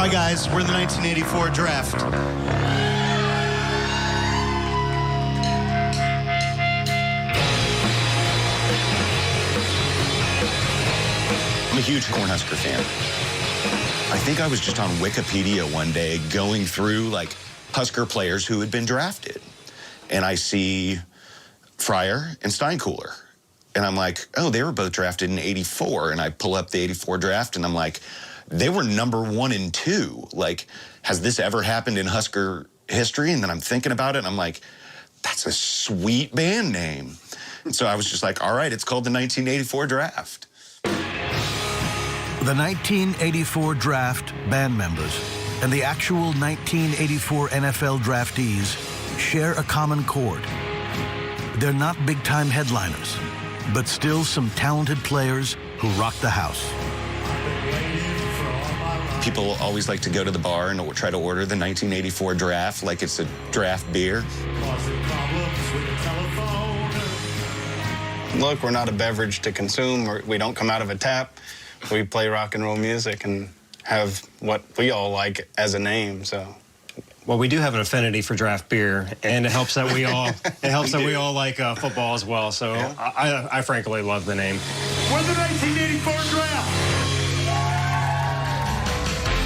Hi, guys. We're in the 1984 draft. I'm a huge Cornhusker fan. I think I was just on Wikipedia one day going through, like, Husker players who had been drafted. And I see Fryer and Steinkuhler. And I'm like, oh, they were both drafted in 84. And I pull up the 84 draft, and I'm like, they were number 1 and 2. Like, has this ever happened in Husker history? And then I'm thinking about it, and I'm like, that's a sweet band name. And so I was just like, all right, it's called the 1984 draft. The 1984 draft band members and the actual 1984 NFL draftees share a common chord. They're not big-time headliners, but still some talented players who rock the house. People always like to go to the bar and try to order the 1984 draft like it's a draft beer. Look, we're not a beverage to consume. We don't come out of a tap. We play rock and roll music and have what we all like as a name, so. Well, we do have an affinity for draft beer, and it helps that we all like football as well. So yeah. I frankly love the name. We're the 1984 draft.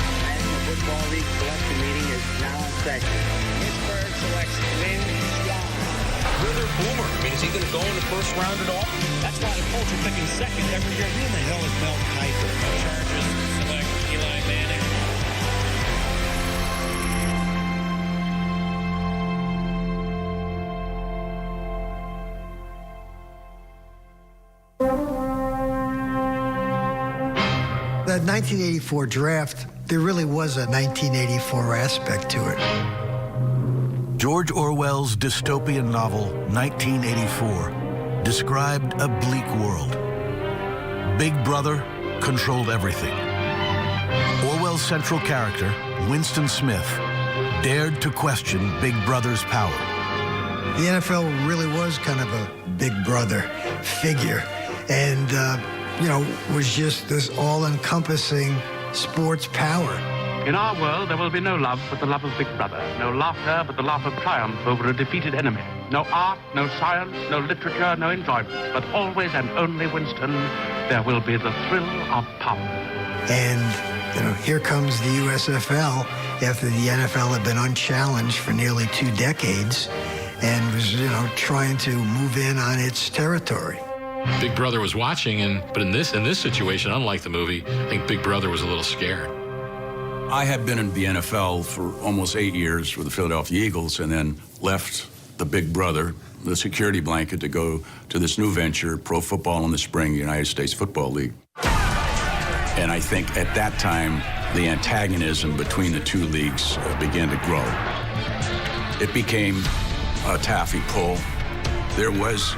National Football League selection meeting is now in session. Pittsburgh selects Lynn Swann. Wither Boomer. I mean, is he going to go in the first round at all? That's why the Colts are picking second every year. Who in the hell is Mel Kiper? Chargers select Eli Manning. That 1984 draft, there really was a 1984 aspect to it. George Orwell's dystopian novel, 1984, described a bleak world. Big Brother controlled everything. Orwell's central character, Winston Smith, dared to question Big Brother's power. The NFL really was kind of a Big Brother figure, and was just this all-encompassing sports power. In our world, there will be no love but the love of Big Brother, no laughter but the laugh of triumph over a defeated enemy, no art, no science, no literature, no enjoyment, but always and only, Winston, there will be the thrill of power. And, here comes the USFL after the NFL had been unchallenged for nearly 2 decades and was, trying to move in on its territory. Big Brother was watching, but in this situation, unlike the movie, I think Big Brother was a little scared. I had been in the NFL for almost 8 years with the Philadelphia Eagles, and then left the Big Brother, the security blanket, to go to this new venture, Pro Football in the Spring, United States Football League. And I think at that time, the antagonism between the two leagues began to grow. It became a taffy pull. There was,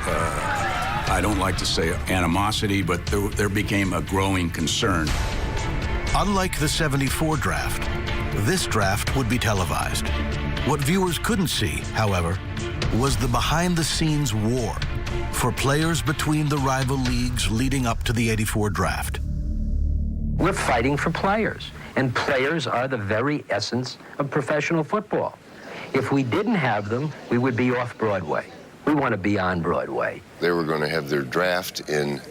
I don't like to say animosity, but there became a growing concern. Unlike the 74 draft, this draft would be televised. What viewers couldn't see, however, was the behind-the-scenes war for players between the rival leagues leading up to the 84 draft. We're fighting for players, and players are the very essence of professional football. If we didn't have them, we would be off Broadway. We want to be on Broadway. They were going to have their draft in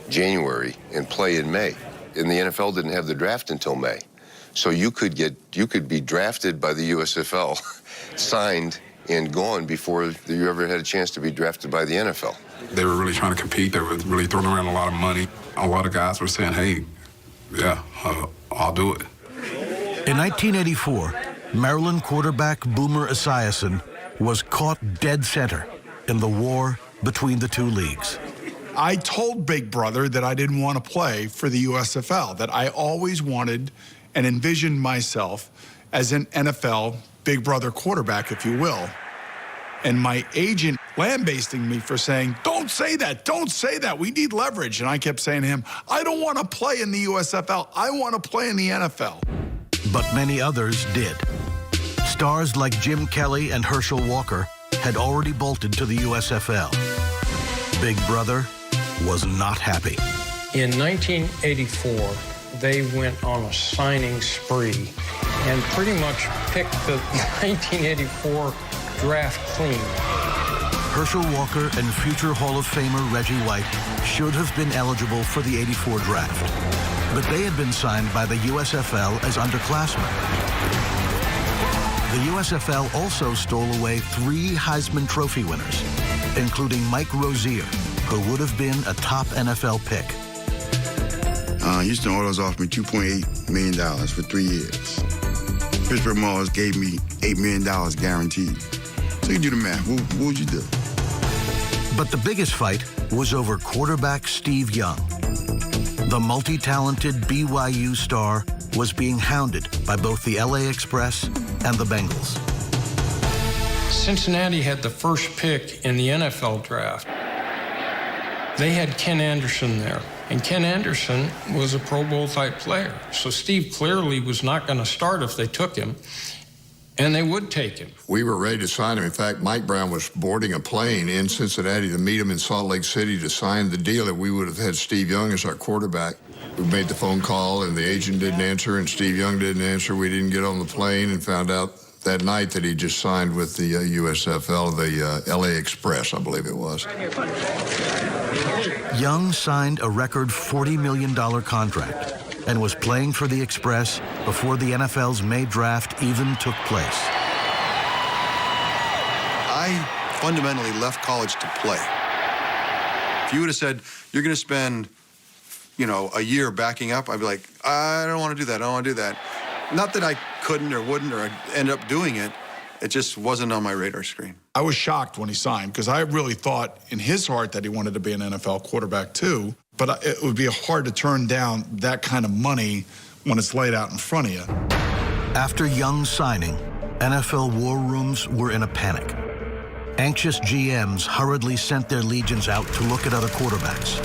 January and play in May. And the NFL didn't have the draft until May. So you could be drafted by the USFL, signed and gone before you ever had a chance to be drafted by the NFL. They were really trying to compete. They were really throwing around a lot of money. A lot of guys were saying, hey, yeah, I'll do it. In 1984, Maryland quarterback Boomer Esiason was caught dead center in the war between the two leagues. I told Big Brother that I didn't want to play for the USFL, that I always wanted and envisioned myself as an NFL Big Brother quarterback, if you will. And my agent lambasting me for saying, don't say that, we need leverage. And I kept saying to him, I don't want to play in the USFL, I want to play in the NFL. But many others did. Stars like Jim Kelly and Herschel Walker had already bolted to the USFL. Big Brother was not happy. In 1984, they went on a signing spree and pretty much picked the 1984 draft clean. Herschel Walker and future Hall of Famer Reggie White should have been eligible for the '84 draft, but they had been signed by the USFL as underclassmen. The USFL also stole away 3 Heisman Trophy winners, including Mike Rozier, who would have been a top NFL pick. Houston Oilers offered me $2.8 million for 3 years. Pittsburgh Maulers gave me $8 million guaranteed. So you do the math. What would you do? But the biggest fight was over quarterback Steve Young. The multi-talented BYU star was being hounded by both the LA Express and the Bengals. Cincinnati had the first pick in the NFL draft. They had Ken Anderson there, and Ken Anderson was a Pro Bowl type player. So Steve clearly was not going to start if they took him, and they would take him. We were ready to sign him. In fact, Mike Brown was boarding a plane in Cincinnati to meet him in Salt Lake City to sign the deal that we would have had Steve Young as our quarterback. We made the phone call, and the agent didn't answer, and Steve Young didn't answer. We didn't get on the plane and found out that night that he just signed with the USFL, the LA Express, I believe it was. Young signed a record $40 million contract and was playing for the Express before the NFL's May draft even took place. I fundamentally left college to play. If you would have said, you're going to spend, a year backing up, I'd be like, I don't want to do that. I don't want to do that. Not that I couldn't or wouldn't or I'd end up doing it. It just wasn't on my radar screen. I was shocked when he signed because I really thought in his heart that he wanted to be an NFL quarterback too. But it would be hard to turn down that kind of money when it's laid out in front of you. After Young's signing, NFL war rooms were in a panic. Anxious GMs hurriedly sent their legions out to look at other quarterbacks.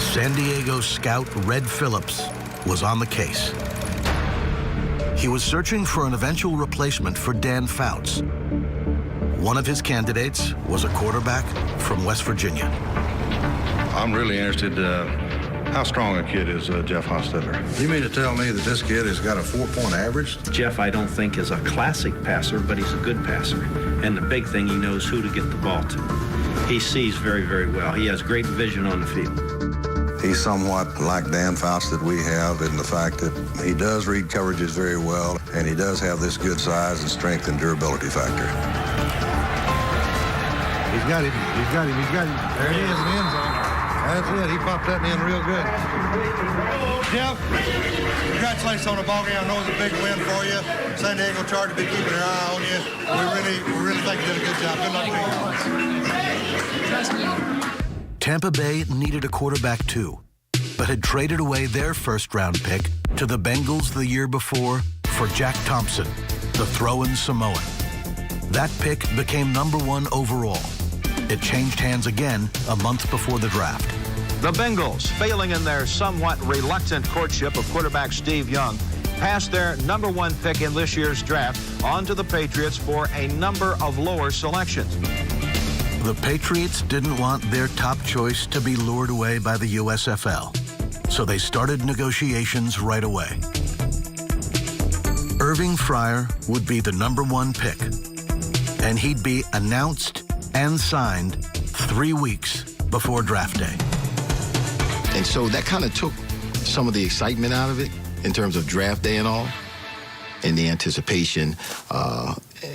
San Diego scout Red Phillips was on the case. He was searching for an eventual replacement for Dan Fouts. One of his candidates was a quarterback from West Virginia. I'm really interested how strong a kid is Jeff Hostetler. You mean to tell me that this kid has got a 4-point average? Jeff, I don't think is a classic passer, but he's a good passer. And the big thing, he knows who to get the ball to. He sees very, very well. He has great vision on the field. He's somewhat like Dan Fouts that we have in the fact that he does read coverages very well, and he does have this good size and strength and durability factor. He's got him. He's got him. He's got him. There it is, in the end zone. That's it. He popped that in real good. Jeff, congratulations on the ball game. I know it's a big win for you. San Diego Chargers be keeping their eye on you. We really think you did a good job. Good luck to you. Tampa Bay needed a quarterback too, but had traded away their first-round pick to the Bengals the year before for Jack Thompson, the throw-in Samoan. That pick became #1 overall. It changed hands again a month before the draft. The Bengals, failing in their somewhat reluctant courtship of quarterback Steve Young, passed their #1 pick in this year's draft on to the Patriots for a number of lower selections. The Patriots didn't want their top choice to be lured away by the USFL, so they started negotiations right away. Irving Fryer would be the #1 pick, and he'd be announced and signed 3 weeks before draft day. And so that kind of took some of the excitement out of it in terms of draft day and all, and the anticipation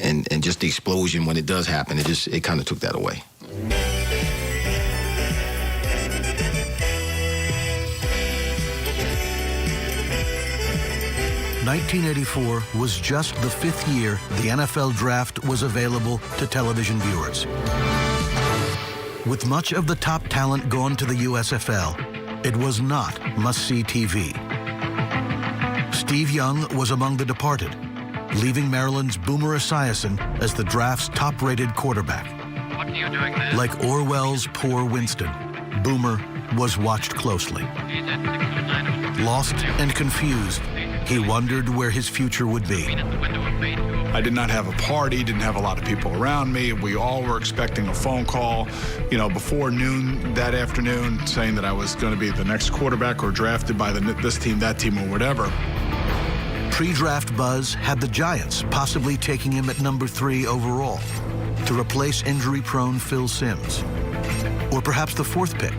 and just the explosion when it does happen. It kind of took that away. '84 was just the 5th year the NFL draft was available to television viewers. With much of the top talent gone to the USFL, it was not must-see TV. Steve Young was among the departed, leaving Maryland's Boomer Esiason as the draft's top-rated quarterback. What are you doing there? Like Orwell's Poor Winston, Boomer was watched closely. Lost and confused, He wondered where his future would be. I did not have a party, didn't have a lot of people around me. We all were expecting a phone call, before noon that afternoon saying that I was going to be the next quarterback or drafted by this team, that team, or whatever. Pre-draft buzz had the Giants possibly taking him at number 3 overall to replace injury-prone Phil Simms. Or perhaps the 4th pick,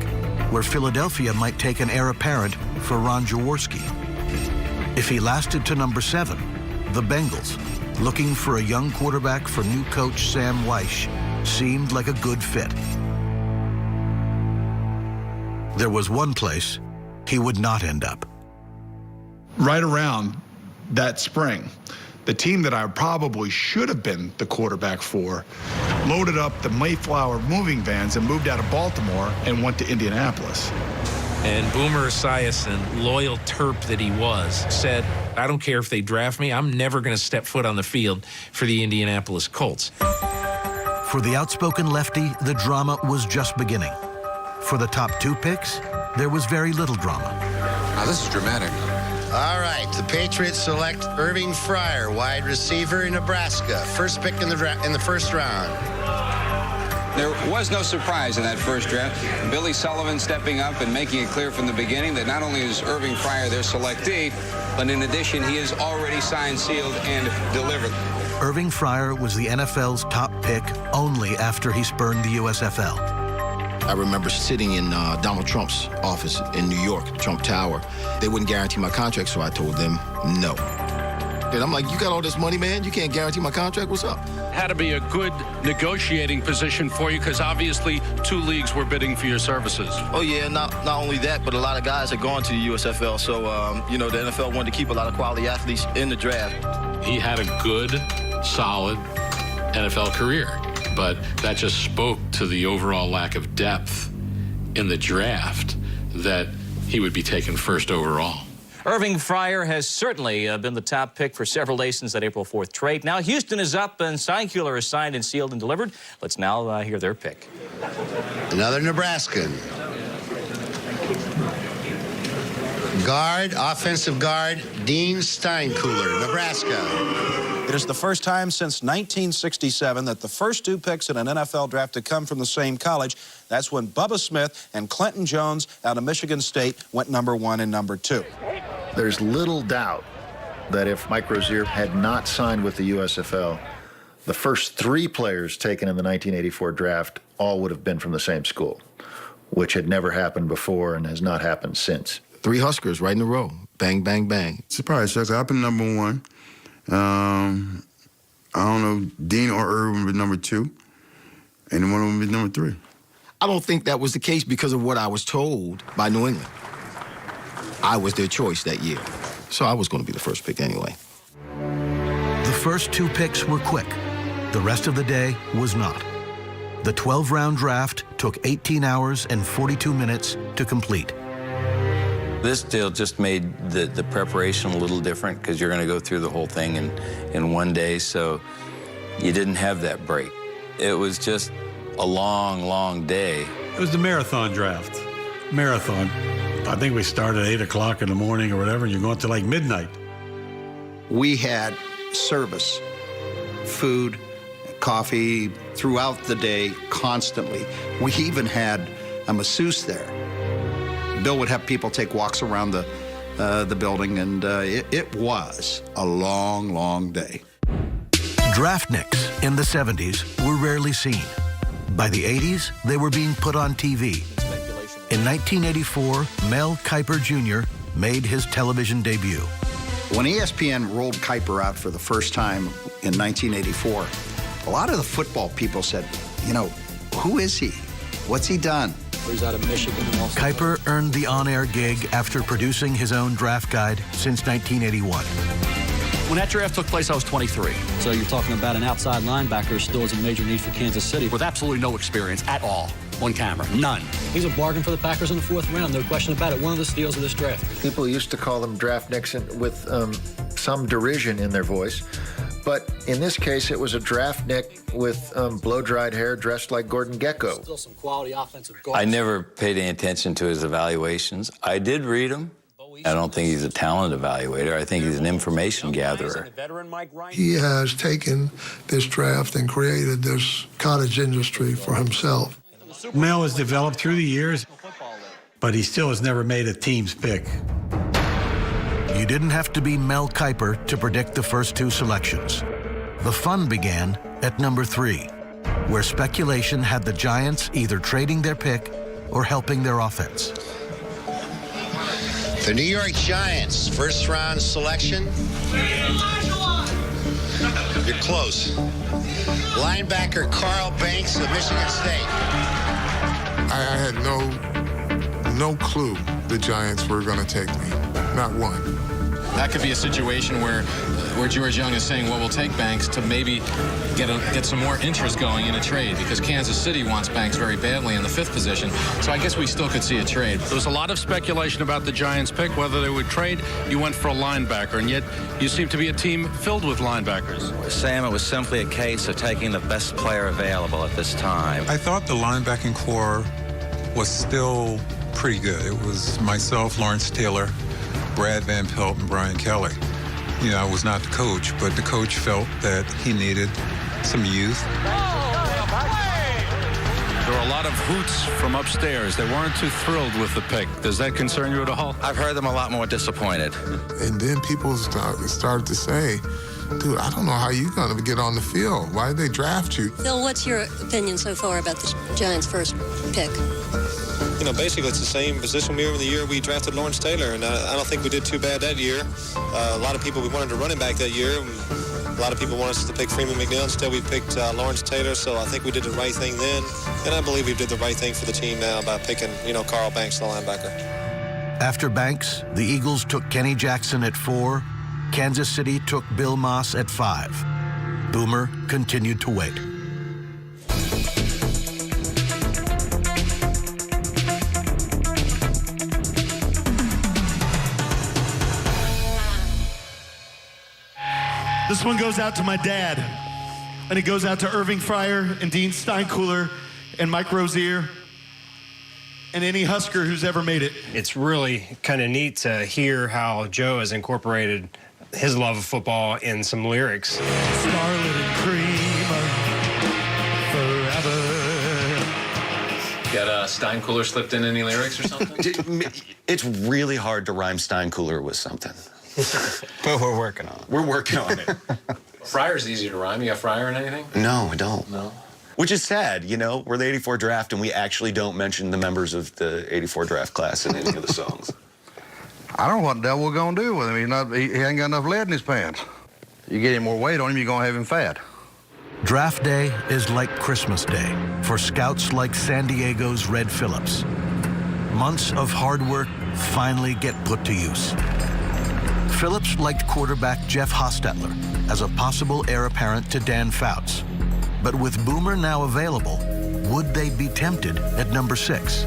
where Philadelphia might take an heir apparent for Ron Jaworski. If he lasted to number 7, the Bengals, looking for a young quarterback for new coach Sam Weish, seemed like a good fit. There was one place he would not end up. Right around that spring, the team that I probably should have been the quarterback for loaded up the Mayflower moving vans and moved out of Baltimore and went to Indianapolis. And Boomer Esiason, loyal Terp that he was, said, I don't care if they draft me, I'm never going to step foot on the field for the Indianapolis Colts. For the outspoken lefty, the drama was just beginning. For the top 2 picks, there was very little drama. Now, this is dramatic. All right, the Patriots select Irving Fryer, wide receiver in Nebraska. First pick in the first round. There was no surprise in that first draft. Billy Sullivan stepping up and making it clear from the beginning that not only is Irving Fryer their selectee, but in addition, he is already signed, sealed, and delivered. Irving Fryer was the NFL's top pick only after he spurned the USFL. I remember sitting in Donald Trump's office in New York, Trump Tower. They wouldn't guarantee my contract, so I told them no. And I'm like, you got all this money, man? You can't guarantee my contract? What's up? Had to be a good negotiating position for you because obviously 2 leagues were bidding for your services. Oh, yeah, not only that, but a lot of guys are going to the USFL. So, the NFL wanted to keep a lot of quality athletes in the draft. He had a good, solid NFL career, but that just spoke to the overall lack of depth in the draft that he would be taken first overall. Irving Fryer has certainly been the top pick for several days since that April 4th trade. Now Houston is up and Seinkuhler is signed and sealed and delivered. Let's now hear their pick. Another Nebraskan. Guard, offensive guard, Dean Steinkuhler, Nebraska. It is the first time since 1967 that the first 2 picks in an NFL draft to come from the same college. That's when Bubba Smith and Clinton Jones out of Michigan State went number 1 and number 2. There's little doubt that if Mike Rozier had not signed with the USFL, the first 3 players taken in the 1984 draft all would have been from the same school, which had never happened before and has not happened since. 3 Huskers right in a row. Bang, bang, bang. Surprise, Chuck. I've been number 1. I don't know, Dean or Irvin would be number 2, and one of them would be number 3. I don't think that was the case because of what I was told by New England. I was their choice that year, so I was going to be the first pick anyway. The first 2 picks were quick. The rest of the day was not. The 12-round draft took 18 hours and 42 minutes to complete. This deal just made the preparation a little different because you're going to go through the whole thing in one day, so you didn't have that break. It was just a long, long day. It was the marathon draft. Marathon. I think we started at 8 o'clock in the morning or whatever, and you're going to like midnight. We had service, food, coffee throughout the day constantly. We even had a masseuse there. Bill would have people take walks around the building, and it was a long, long day. Draftniks in the 70s were rarely seen. By the 80s, they were being put on TV. In 1984, Mel Kiper Jr. made his television debut. When ESPN rolled Kiper out for the first time in 1984, a lot of the football people said, who is he? What's he done? He's out of Michigan. Kiper earned the on-air gig after producing his own draft guide since 1981. When that draft took place, I was 23. So you're talking about an outside linebacker who still is a major need for Kansas City. With absolutely no experience at all on camera. None. He's a bargain for the Packers in the 4th round. No question about it. One of the steals of this draft. People used to call them draftniks with some derision in their voice. But in this case, it was a draftnik with blow-dried hair dressed like Gordon Gekko. Still some quality offensive guards. I never paid any attention to his evaluations. I did read them. I don't think he's a talent evaluator. I think he's an information gatherer. He has taken this draft and created this cottage industry for himself. Mel has developed through the years, but he still has never made a team's pick. You didn't have to be Mel Kiper to predict the first two selections. The fun began at number 3, where speculation had the Giants either trading their pick or helping their offense. The New York Giants, first round selection. You're close. Linebacker Carl Banks of Michigan State. I had no clue the Giants were going to take me. Not one. That could be a situation where George Young is saying, well, we'll take Banks to maybe get some more interest going in a trade, because Kansas City wants Banks very badly in the 5th position. So I guess we still could see a trade. There was a lot of speculation about the Giants' pick, whether they would trade. You went for a linebacker, and yet you seem to be a team filled with linebackers. Sam, it was simply a case of taking the best player available at this time. I thought the linebacking core was still pretty good. It was myself, Lawrence Taylor, Brad Van Pelt, and Brian Kelly. You know, I was not the coach, but the coach felt that he needed some youth. There were a lot of hoots from upstairs. They weren't too thrilled with the pick. Does that concern you at all? I've heard them a lot more disappointed. And then people started to say, dude, I don't know how you're going to get on the field. Why did they draft you? Phil, what's your opinion so far about the Giants' first pick? You know, basically it's the same position we were in the year we drafted Lawrence Taylor, and I don't think we did too bad that year. A lot of people, we wanted a running back that year. A lot of people wanted us to pick Freeman McNeil. Instead, we picked Lawrence Taylor, so I think we did the right thing then, and I believe we did the right thing for the team now by picking, Carl Banks, the linebacker. After Banks, the Eagles took Kenny Jackson at 4. Kansas City took Bill Moss at 5. Boomer continued to wait. This one goes out to my dad, and it goes out to Irving Fryer and Dean Steinkuhler and Mike Rozier and any Husker who's ever made it. It's really kind of neat to hear how Joe has incorporated his love of football in some lyrics. Scarlet and cream forever. Got Steinkuhler slipped in any lyrics or something? It's really hard to rhyme Steinkuhler with something. But we're working on it. We're working on it. Fryer's easy to rhyme. You got Fryer in anything? No, I don't. No. Which is sad, we're the 84 draft and we actually don't mention the members of the 84 draft class in any of the songs. I don't know what the devil we're going to do with him. He ain't got enough lead in his pants. You get any more weight on him, you're going to have him fat. Draft day is like Christmas Day for scouts like San Diego's Red Phillips. Months of hard work finally get put to use. Phillips liked quarterback Jeff Hostetler as a possible heir apparent to Dan Fouts. But with Boomer now available, would they be tempted at number 6?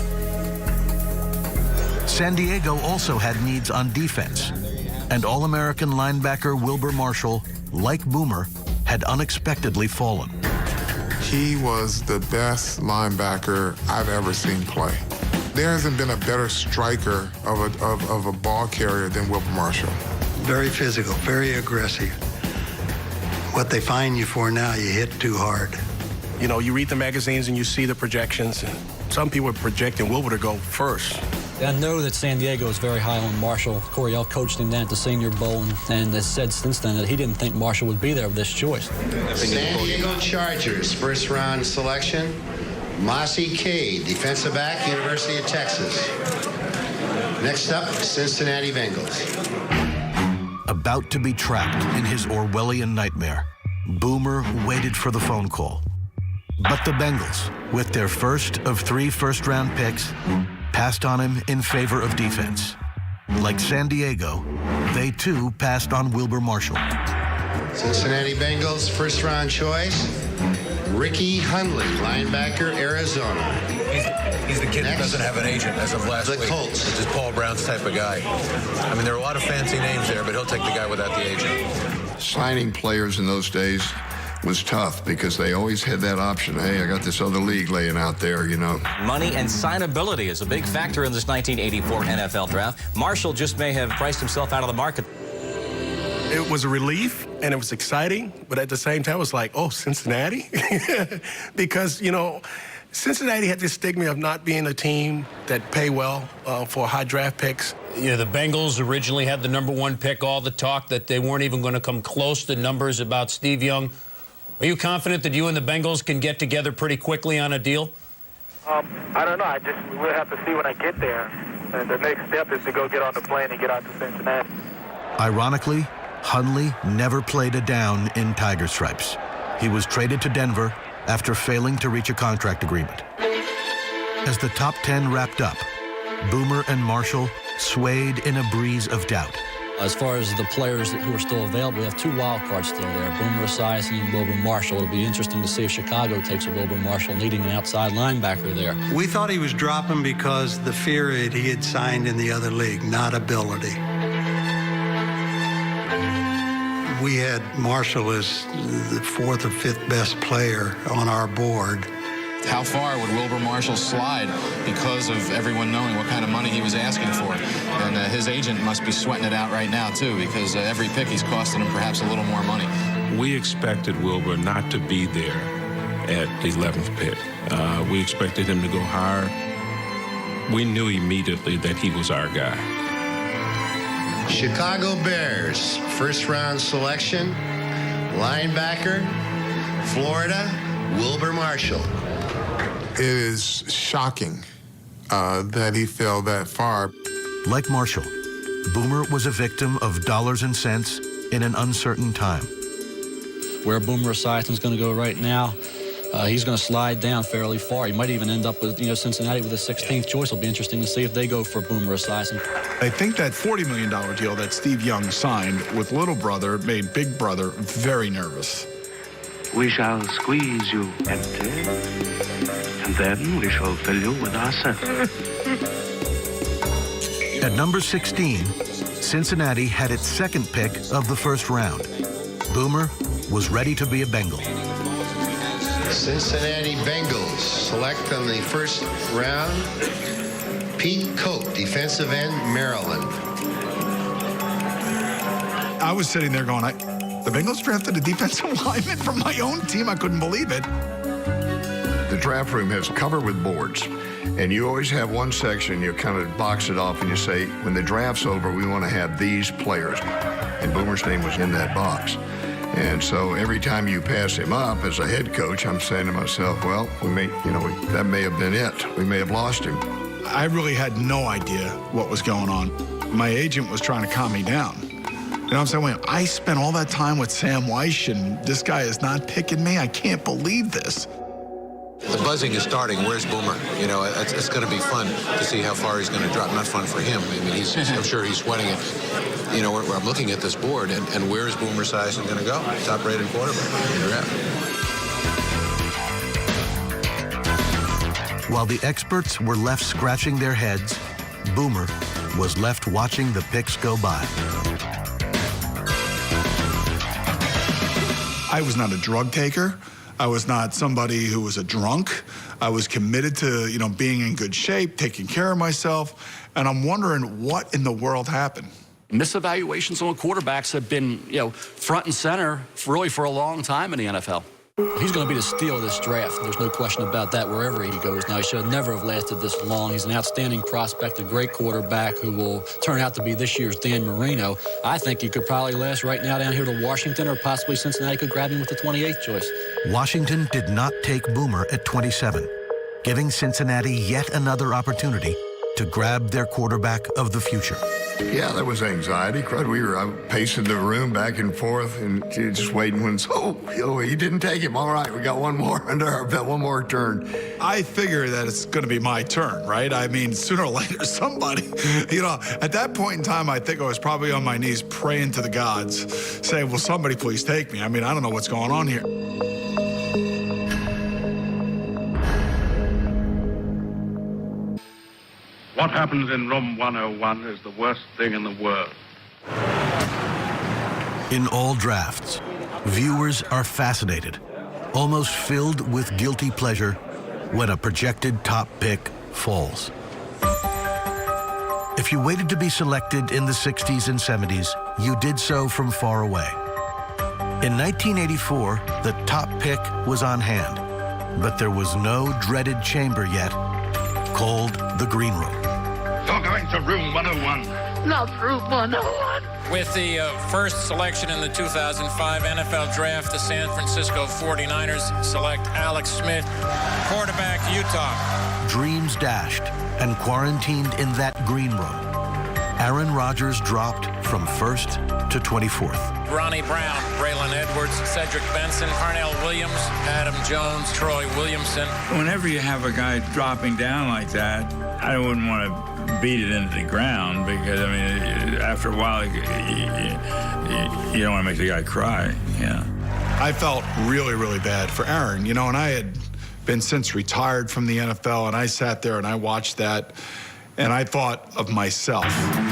San Diego also had needs on defense, and All-American linebacker Wilber Marshall, like Boomer, had unexpectedly fallen. He was the best linebacker I've ever seen play. There hasn't been a better striker of a ball carrier than Wilber Marshall. Very physical, very aggressive. What they find you for now, you hit too hard. You read the magazines and you see the projections, and some people are projecting Wilber to go first. I know that San Diego is very high on Marshall. Coryell coached him down at the Senior Bowl and has said since then that he didn't think Marshall would be there with this choice. San Diego Chargers, first round selection, Mossy Cade, defensive back, University of Texas. Next up, Cincinnati Bengals. About to be trapped in his Orwellian nightmare, Boomer waited for the phone call. But the Bengals, with their first of 3 first-round picks, passed on him in favor of defense. Like San Diego, they too passed on Wilber Marshall. Cincinnati Bengals, first-round choice, Ricky Hundley, linebacker, Arizona. He's the kid that doesn't have an agent as of last week. The Colts. This is Paul Brown's type of guy. I mean, there are a lot of fancy names there, but he'll take the guy without the agent. Signing players in those days, was tough because they always had that option. Hey, I got this other league laying out there, you know. Money and signability is a big factor in this 1984 NFL draft. Marshall just may have priced himself out of the market. It was a relief, and it was exciting, but at the same time, it was like, oh, Cincinnati? Because, you know, Cincinnati had this stigma of not being a team that pay well for high draft picks. You know, the Bengals originally had the #1 pick, all the talk that they weren't even going to come close to numbers about Steve Young. Are you confident that you and the Bengals can get together pretty quickly on a deal? I don't know. We'll have to see when I get there. And the next step is to go get on the plane and get out to Cincinnati. Ironically, Hundley never played a down in Tiger stripes. He was traded to Denver after failing to reach a contract agreement. As the top 10 wrapped up, Boomer and Marshall swayed in a breeze of doubt. As far as the players who are still available, we have 2 wild cards still there, Boomer Esiason and Wilber Marshall. It'll be interesting to see if Chicago takes a Wilber Marshall, needing an outside linebacker there. We thought he was dropping because the fear that he had signed in the other league, not ability. We had Marshall as the 4th or 5th best player on our board. How far would Wilber Marshall slide because of everyone knowing what kind of money he was asking for? And his agent must be sweating it out right now, too, because every pick he's costing him perhaps a little more money. We expected Wilber not to be there at the 11th pick. We expected him to go higher. We knew immediately that he was our guy. Chicago Bears, first-round selection, linebacker, Florida, Wilber Marshall. It is shocking that he fell that far. Like Marshall, Boomer was a victim of dollars and cents in an uncertain time. Where Boomer Esiason's going to go right now, he's going to slide down fairly far. He might even end up with, Cincinnati with the 16th choice. It'll be interesting to see if they go for Boomer Esiason. I think that $40 million deal that Steve Young signed with Little Brother made Big Brother very nervous. We shall squeeze you empty, and then we shall fill you with ourselves. At number 16, Cincinnati had its 2nd pick of the 1st round. Boomer was ready to be a Bengal. Cincinnati Bengals select on the 1st round Pete Cope, defensive end, Maryland. I was sitting there going, the Bengals drafted a defensive lineman from my own team. I couldn't believe it. The draft room has covered with boards, and you always have one section, you kind of box it off, and you say, when the draft's over, we want to have these players. And Boomer's name was in that box. And so every time you pass him up as a head coach, I'm saying to myself, well, that may have been it. We may have lost him. I really had no idea what was going on. My agent was trying to calm me down. I'm saying, wait, I spent all that time with Sam Weiss, and this guy is not picking me? I can't believe this. The buzzing is starting. Where's Boomer? It's going to be fun to see how far he's going to drop. Not fun for him. I mean, I'm sure he's sweating it. I'm looking at this board, and where is Boomer Esiason going to go? Top-rated quarterback in the draft. While the experts were left scratching their heads, Boomer was left watching the picks go by. I was not a drug taker. I was not somebody who was a drunk. I was committed to, being in good shape, taking care of myself. And I'm wondering what in the world happened. Misevaluations on quarterbacks have been, front and center really for a long time in the NFL. He's going to be the steal of this draft. There's no question about that wherever he goes. Now, he should never have lasted this long. He's an outstanding prospect, a great quarterback who will turn out to be this year's Dan Marino. I think he could probably last right now down here to Washington, or possibly Cincinnati could grab him with the 28th choice. Washington did not take Boomer at 27, giving Cincinnati yet another opportunity to grab their quarterback of the future. Yeah, there was anxiety. We were pacing the room back and forth and just waiting when, he didn't take him. All right, we got one more under our belt, one more turn. I figure that it's going to be my turn, right? I mean, sooner or later, somebody, at that point in time, I think I was probably on my knees praying to the gods, saying, will somebody please take me? I mean, I don't know what's going on here. What happens in room 101 is the worst thing in the world. In all drafts, Viewers are fascinated, almost filled with guilty pleasure when a projected top pick falls. If you waited to be selected in the 60s and 70s, you did so from far away. In 1984, the top pick was on hand, but there was no dreaded chamber yet, called the Green Room. You're going to room 101. Not room 101. With the first selection in the 2005 NFL Draft, the San Francisco 49ers select Alex Smith, quarterback, Utah. Dreams dashed and quarantined in that green room. Aaron Rodgers dropped from 1st to 24th. Ronnie Brown, Braylon Edwards, Cedric Benson, Parnell Williams, Adam Jones, Troy Williamson. Whenever you have a guy dropping down like that, I wouldn't want to beat it into the ground because, I mean, after a while, you don't want to make the guy cry. Yeah. I felt really, really bad for Aaron, you know, and I had been since retired from the NFL, and I sat there and I watched that, and I thought of myself.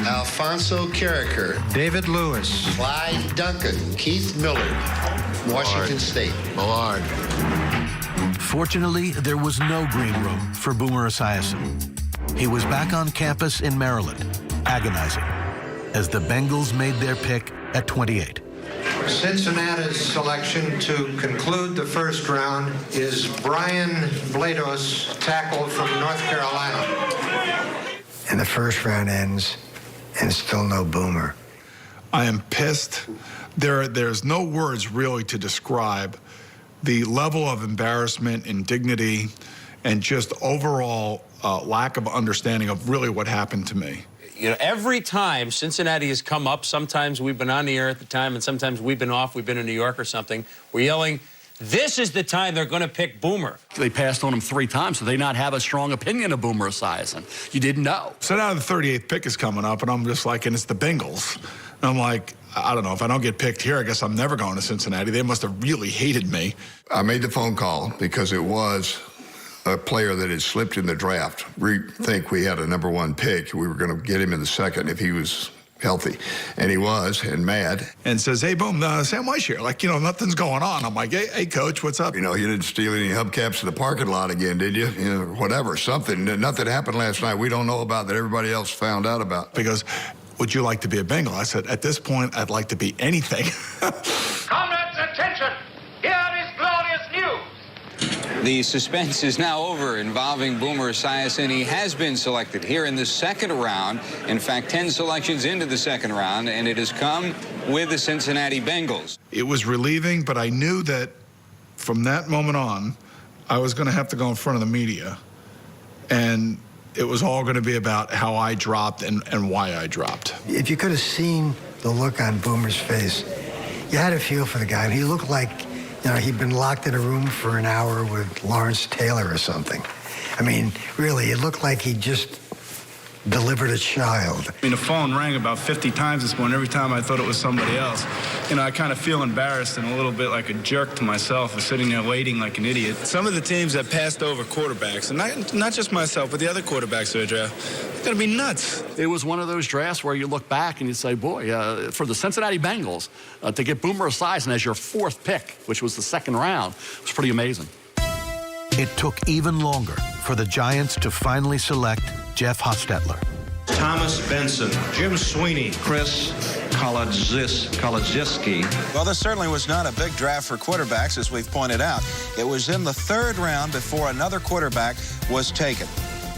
Alfonso Carricker. David Lewis. Clyde Duncan. Keith Millard. Washington State. Millard. Fortunately, there was no green room for Boomer Esiason. He was back on campus in Maryland, agonizing, as the Bengals made their pick at 28. Cincinnati's selection to conclude the first round is Brian Blados, tackle from North Carolina. And the first round ends, and still no Boomer. I am pissed. There's no words really to describe the level of embarrassment, indignity, and just overall lack of understanding of really what happened to me. You know, every time Cincinnati has come up, sometimes we've been on the air at the time, and sometimes we've been off, we've been in New York or something, we're yelling, this is the time they're going to pick Boomer. They passed on him 3 times, so they not have a strong opinion of Boomer Esiason. You didn't know. So now the 38th pick is coming up, and I'm just like, and it's the Bengals. And I'm like, I don't know, if I don't get picked here, I guess I'm never going to Cincinnati. They must have really hated me. I made the phone call because it was a player that had slipped in the draft. We think we had a number 1 pick. We were going to get him in the second if he was healthy. And he was, and mad. And says, hey, Boom, Sam Weiss here. Like, you know, nothing's going on. I'm like, hey, Coach, what's up? You know, you didn't steal any hubcaps in the parking lot again, did you? You know, whatever, something. Nothing happened last night we don't know about that everybody else found out about. Because, would you like to be a Bengal? I said, at this point, I'd like to be anything. Comrades, attention! Here is glorious news! The suspense is now over involving Boomer Esiason. He has been selected here in the second round. In fact, 10 selections into the second round, and it has come with the Cincinnati Bengals. It was relieving, but I knew that from that moment on, I was going to have to go in front of the media. And it was all going to be about how I dropped and why I dropped. If you could have seen the look on Boomer's face, you had a feel for the guy. He looked like, you know, he'd been locked in a room for an hour with Lawrence Taylor or something. I mean, really, it looked like he just delivered a child. I mean, the phone rang about 50 times this morning. Every time I thought it was somebody else. You know, I kind of feel embarrassed and a little bit like a jerk to myself for sitting there waiting like an idiot. Some of the teams that passed over quarterbacks, and not just myself, but the other quarterbacks in the draft, it's going to be nuts. It was one of those drafts where you look back and you say, boy, for the Cincinnati Bengals, to get Boomer Esiason as your 4th pick, which was the second round, was pretty amazing. It took even longer for the Giants to finally select Jeff Hostetler. Thomas Benson, Jim Sweeney, Chris Kolodziejski. Well, this certainly was not a big draft for quarterbacks, as we've pointed out. It was in the 3rd round before another quarterback was taken.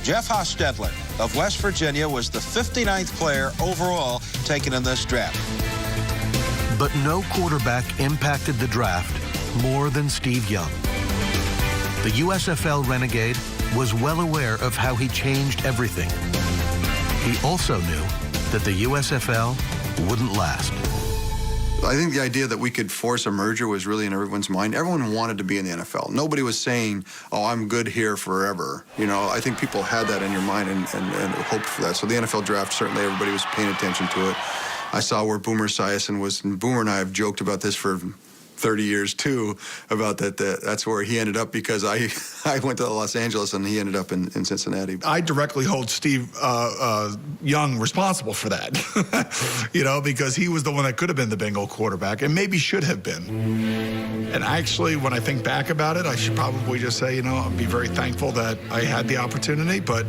Jeff Hostetler of West Virginia was the 59th player overall taken in this draft. But no quarterback impacted the draft more than Steve Young. The USFL Renegade was well aware of how he changed everything. He also knew that the USFL wouldn't last. I think the idea that we could force a merger was really in everyone's mind. Everyone wanted to be in the NFL. Nobody was saying, oh, I'm good here forever. You know, I think people had that in your mind and hoped for that. So the NFL draft, certainly everybody was paying attention to it. I saw where Boomer Esiason was, and Boomer and I have joked about this for 30 years too about that. That's where he ended up, because I went to Los Angeles and he ended up in Cincinnati. I directly hold Steve Young responsible for that, because he was the one that could have been the Bengal quarterback and maybe should have been. And actually, when I think back about it, I should probably just say, I'll be very thankful that I had the opportunity. But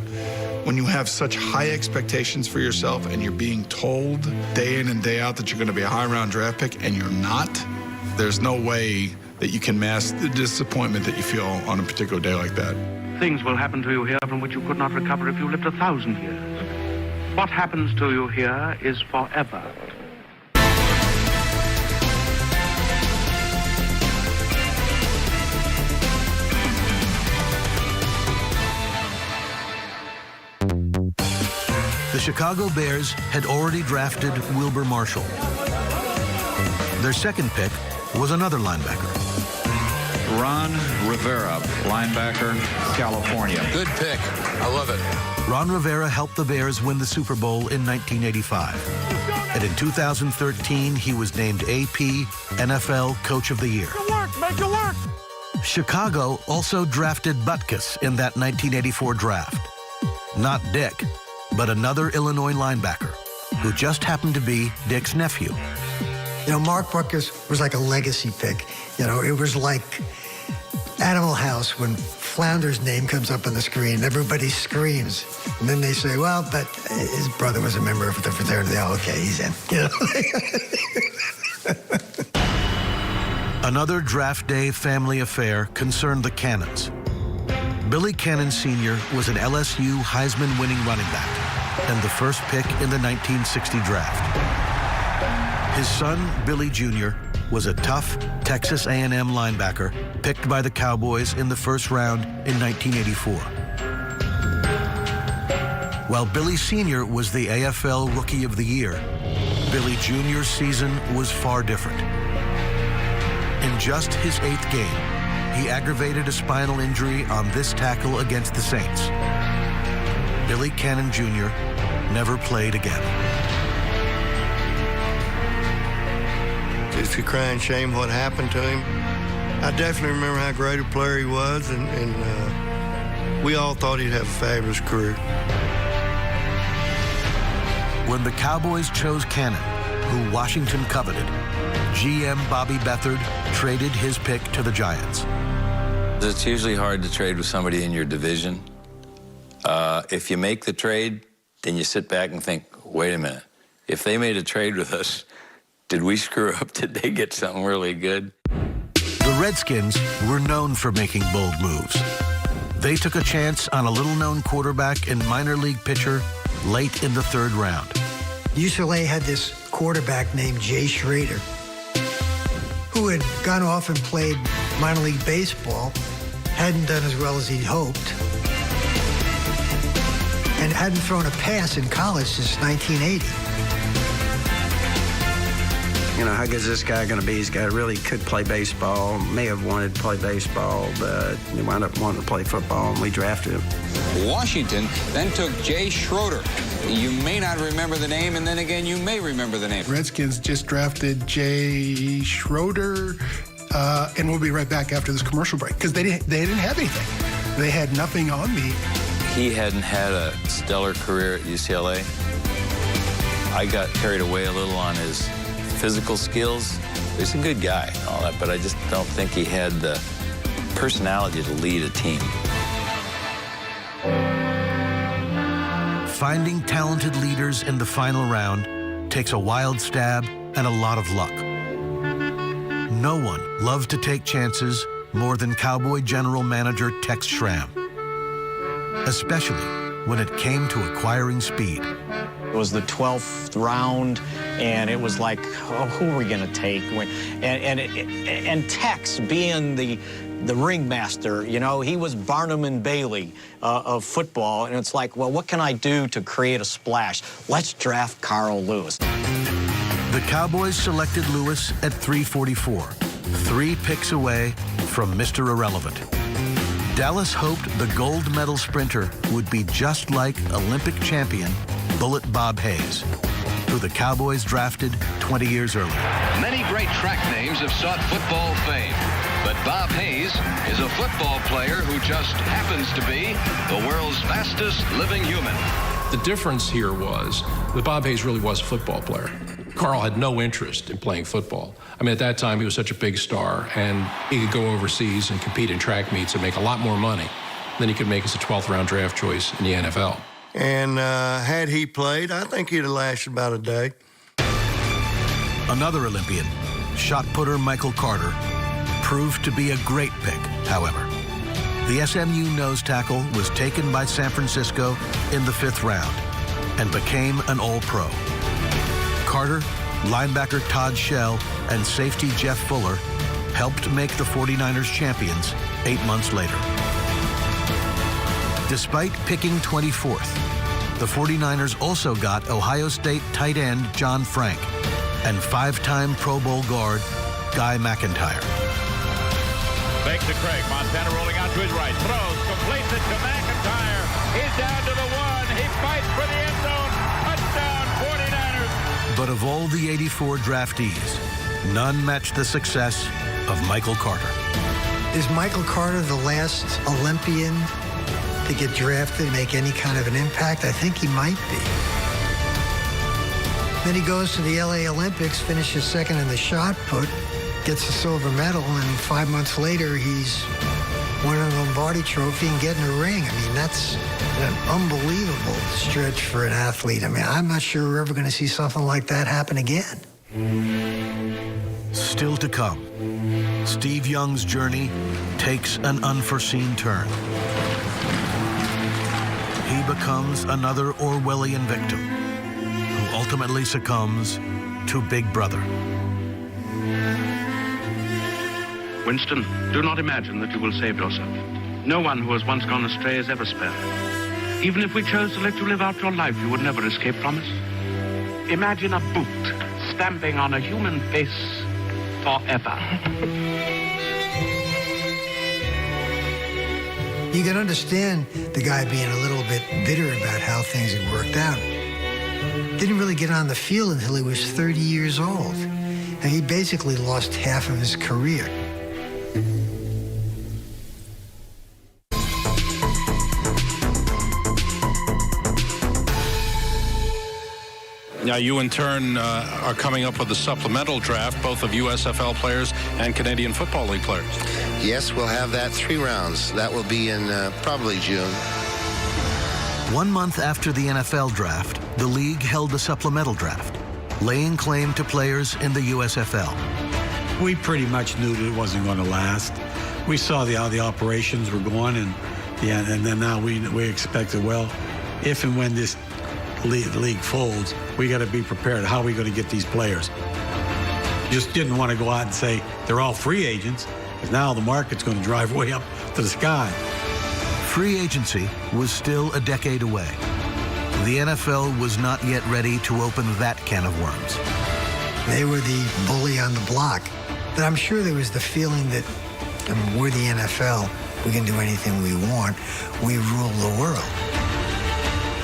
when you have such high expectations for yourself and you're being told day in and day out that you're going to be a high-round draft pick and you're not, there's no way that you can mask the disappointment that you feel on a particular day like that. Things will happen to you here from which you could not recover if you lived 1,000 years. What happens to you here is forever. The Chicago Bears had already drafted Wilber Marshall. Their second pick was another linebacker. Ron Rivera, linebacker, California. Good pick. I love it. Ron Rivera helped the Bears win the Super Bowl in 1985. And in 2013, he was named AP NFL Coach of the Year. Make it work! Chicago also drafted Butkus in that 1984 draft. Not Dick, but another Illinois linebacker who just happened to be Dick's nephew. Mark Butkus was like a legacy pick. It was like Animal House when Flounder's name comes up on the screen. Everybody screams. And then they say, well, but his brother was a member of the fraternity. Oh, okay, he's in. Another draft day family affair concerned the Cannons. Billy Cannon Sr. was an LSU Heisman-winning running back and the first pick in the 1960 draft. His son, Billy Jr., was a tough Texas A&M linebacker picked by the Cowboys in the first round in 1984. While Billy Sr. was the AFL Rookie of the Year, Billy Jr.'s season was far different. In just his 8th game, he aggravated a spinal injury on this tackle against the Saints. Billy Cannon Jr. never played again. It's a crying shame what happened to him. I definitely remember how great a player he was, and we all thought he'd have a fabulous career. When the Cowboys chose Cannon, who Washington coveted, GM Bobby Beathard traded his pick to the Giants. It's usually hard to trade with somebody in your division. If you make the trade, then you sit back and think, wait a minute, if they made a trade with us, did we screw up? Did they get something really good? The Redskins were known for making bold moves. They took a chance on a little-known quarterback and minor league pitcher late in the 3rd round. UCLA had this quarterback named Jay Schrader, who had gone off and played minor league baseball, hadn't done as well as he'd hoped, and hadn't thrown a pass in college since 1980. How good is this guy going to be? He's got really could play baseball, may have wanted to play baseball, but he wound up wanting to play football, and we drafted him. Washington then took Jay Schroeder. You may not remember the name, and then again, you may remember the name. Redskins just drafted Jay Schroeder, and we'll be right back after this commercial break, because they didn't have anything. They had nothing on me. He hadn't had a stellar career at UCLA. I got carried away a little on his physical skills. He's a good guy and all that, but I just don't think he had the personality to lead a team. Finding talented leaders in the final round takes a wild stab and a lot of luck. No one loved to take chances more than Cowboy General Manager Tex Schramm, especially when it came to acquiring speed. It was the 12th round, and it was like, oh, who are we going to take? And Tex, being the ringmaster, he was Barnum and Bailey of football, and it's like, well, what can I do to create a splash? Let's draft Carl Lewis. The Cowboys selected Lewis at 344, 3 picks away from Mr. Irrelevant. Dallas hoped the gold medal sprinter would be just like Olympic champion Bullet Bob Hayes. who the Cowboys drafted 20 years earlier. Many great track names have sought football fame, but Bob Hayes is a football player who just happens to be the world's fastest living human. The difference here was that Bob Hayes really was a football player. Carl had no interest in playing football. I mean, at that time, he was such a big star, and he could go overseas and compete in track meets and make a lot more money than he could make as a 12th round draft choice in the NFL. And had he played, I think he'd have lasted about a day. Another Olympian, shot putter Michael Carter, proved to be a great pick, however. The SMU nose tackle was taken by San Francisco in the 5th round and became an All-Pro. Carter, linebacker Todd Shell, and safety Jeff Fuller helped make the 49ers champions 8 months later. Despite picking 24th, the 49ers also got Ohio State tight end John Frank and 5-time Pro Bowl guard Guy McIntyre. Fake to Craig. Montana rolling out to his right. Throws, completes it to McIntyre. He's down to the 1. He fights for the end zone. Touchdown, 49ers. But of all the 84 draftees, none matched the success of Michael Carter. Is Michael Carter the last Olympian to get drafted and make any kind of an impact? I think he might be. Then he goes to the LA Olympics, finishes second in the shot put, gets a silver medal, and 5 months later he's winning the Lombardi Trophy and getting a ring. I mean, that's an unbelievable stretch for an athlete. I mean, I'm not sure we're ever going to see something like that happen again. Still to come, Steve Young's journey takes an unforeseen turn. He becomes another Orwellian victim who ultimately succumbs to Big Brother. Winston, do not imagine that you will save yourself. No one who has once gone astray is ever spared. Even if we chose to let you live out your life, you would never escape from us. Imagine a boot stamping on a human face forever. You can understand the guy being a little bit bitter about how things had worked out. Didn't really get on the field until he was 30 years old. And he basically lost half of his career. Now, you in turn are coming up with a supplemental draft, both of USFL players and Canadian Football League players. Yes, we'll have that 3 rounds. That will be in probably June. 1 month after the NFL draft, the league held a supplemental draft, laying claim to players in the USFL. We pretty much knew that it wasn't going to last. We saw how the operations were going, and then now we expected, well, if and when this league folds, we got to be prepared. How are we going to get these players? Just didn't want to go out and say they're all free agents, because now the market's going to drive way up to the sky. Free agency was still a decade away. The NFL was not yet ready to open that can of worms. They were the bully on the block. But I'm sure there was the feeling that we're the NFL. We can do anything we want. We rule the world.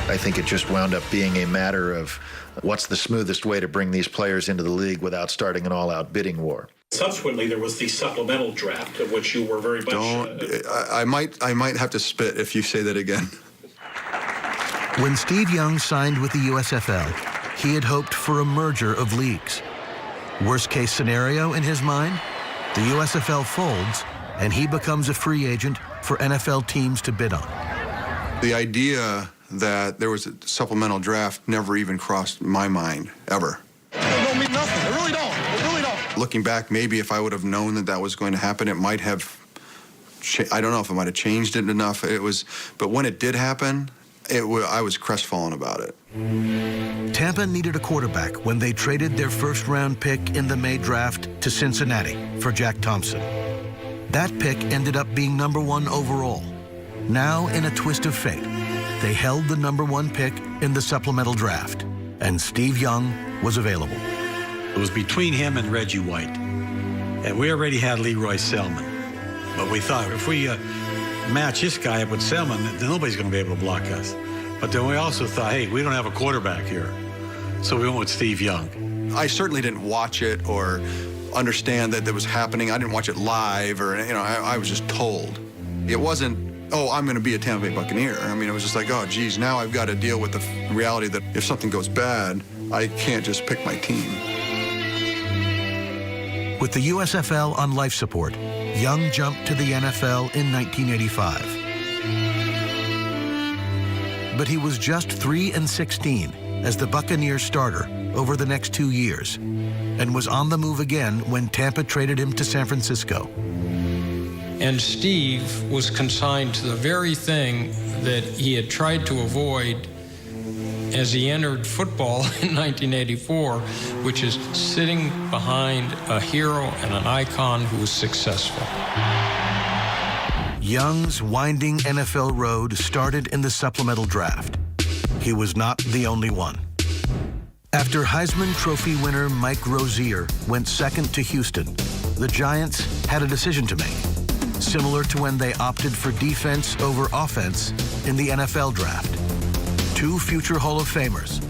I think it just wound up being a matter of what's the smoothest way to bring these players into the league without starting an all-out bidding war. Subsequently, there was the supplemental draft, of which you were very much... I might have to spit if you say that again. When Steve Young signed with the USFL, he had hoped for a merger of leagues. Worst case scenario in his mind, the USFL folds and he becomes a free agent for NFL teams to bid on. The idea that there was a supplemental draft never even crossed my mind, ever. It don't mean nothing. It really don't. It really don't. Looking back, maybe if I would have known that that was going to happen, it might have, I don't know if it might have changed it enough. But when it did happen, I was crestfallen about it. Tampa needed a quarterback when they traded their first-round pick in the May draft to Cincinnati for Jack Thompson. That pick ended up being #1 overall. Now, in a twist of fate, they held the #1 pick in the supplemental draft, and Steve Young was available. It was between him and Reggie White. And we already had Leroy Selman. But we thought if we match this guy up with Selman, then nobody's going to be able to block us. But then we also thought, hey, we don't have a quarterback here. So we went with Steve Young. I certainly didn't watch it or understand that was happening. I didn't watch it live, or I was just told. It wasn't, oh, I'm going to be a Tampa Bay Buccaneer. I mean, it was just like, oh, geez, now I've got to deal with the reality that if something goes bad, I can't just pick my team. With the USFL on life support, Young jumped to the NFL in 1985. But he was just 3-16 as the Buccaneers starter over the next 2 years, and was on the move again when Tampa traded him to San Francisco. And Steve was consigned to the very thing that he had tried to avoid as he entered football in 1984, which is sitting behind a hero and an icon who was successful. Young's winding NFL road started in the supplemental draft. He was not the only one. After Heisman Trophy winner Mike Rozier went second to Houston, the Giants had a decision to make, similar to when they opted for defense over offense in the NFL draft. 2 future Hall of Famers,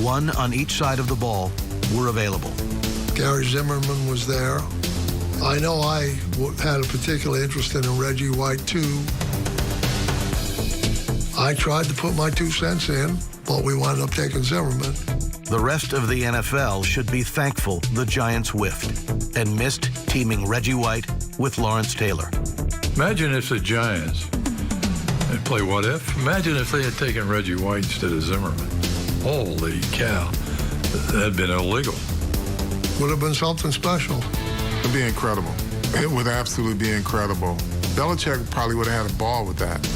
one on each side of the ball, were available. Gary Zimmerman was there. I know I had a particular interest in Reggie White, too. I tried to put my 2 cents in, but we wound up taking Zimmerman. The rest of the NFL should be thankful the Giants whiffed and missed teaming Reggie White with Lawrence Taylor. Imagine if the Giants had played what if? Imagine if they had taken Reggie White instead of Zimmerman. Holy cow. That had been illegal. Would have been something special. It'd be incredible. It would absolutely be incredible. Belichick probably would have had a ball with that.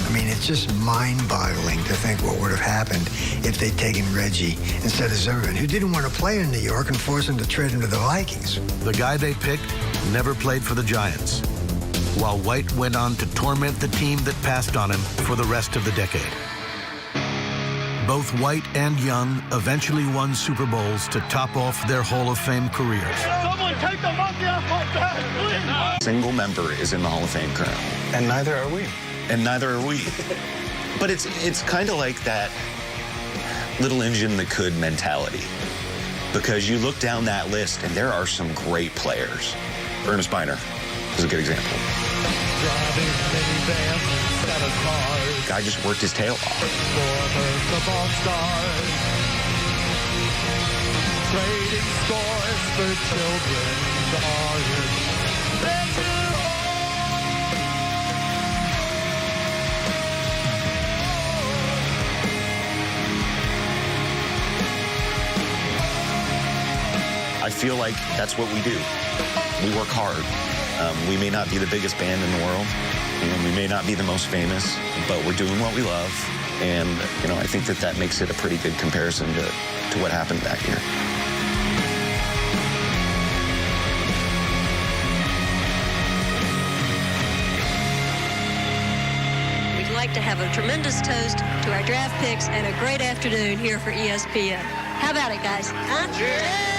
I mean, it's just mind-boggling to think what would have happened if they'd taken Reggie instead of Zimmerman, who didn't want to play in New York, and forced him to trade him to the Vikings. The guy they picked never played for the Giants, while White went on to torment the team that passed on him for the rest of the decade. Both White and Young eventually won Super Bowls to top off their Hall of Fame careers. Someone take the monkey off my back, please! Single member is in the Hall of Fame currently. And neither are we. And neither are we. But it's kind of like that little engine that could mentality. Because you look down that list and there are some great players. Ernest Biner is a good example. Guy just worked his tail off. Trading scores for children's I feel like that's what we do. We work hard. We may not be the biggest band in the world, and we may not be the most famous, but we're doing what we love. And, I think that makes it a pretty good comparison to what happened back here. We'd like to have a tremendous toast to our draft picks and a great afternoon here for ESPN. How about it, guys? Huh? Yeah.